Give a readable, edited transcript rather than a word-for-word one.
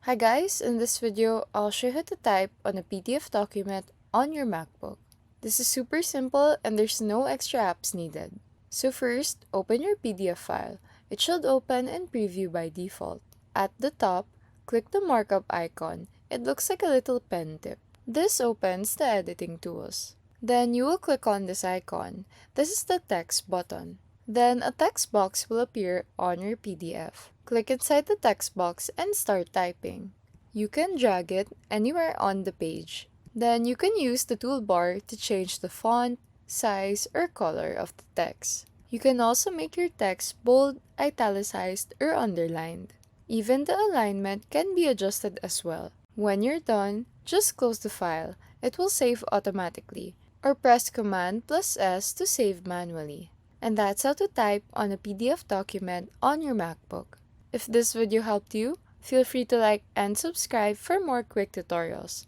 Hi guys, in this video, I'll show you how to type on a PDF document on your MacBook. This is super simple and there's no extra apps needed. So first, open your PDF file. It should open in preview by default. At the top, click the markup icon. It looks like a little pen tip. This opens the editing tools. Then you will click on this icon. This is the text button. Then a text box will appear on your PDF. Click inside the text box and start typing. You can drag it anywhere on the page. Then you can use the toolbar to change the font, size, or color of the text. You can also make your text bold, italicized, or underlined. Even the alignment can be adjusted as well. When you're done, just close the file. It will save automatically. Or press Command plus S to save manually. And that's how to type on a PDF document on your MacBook. If this video helped you, feel free to like and subscribe for more quick tutorials.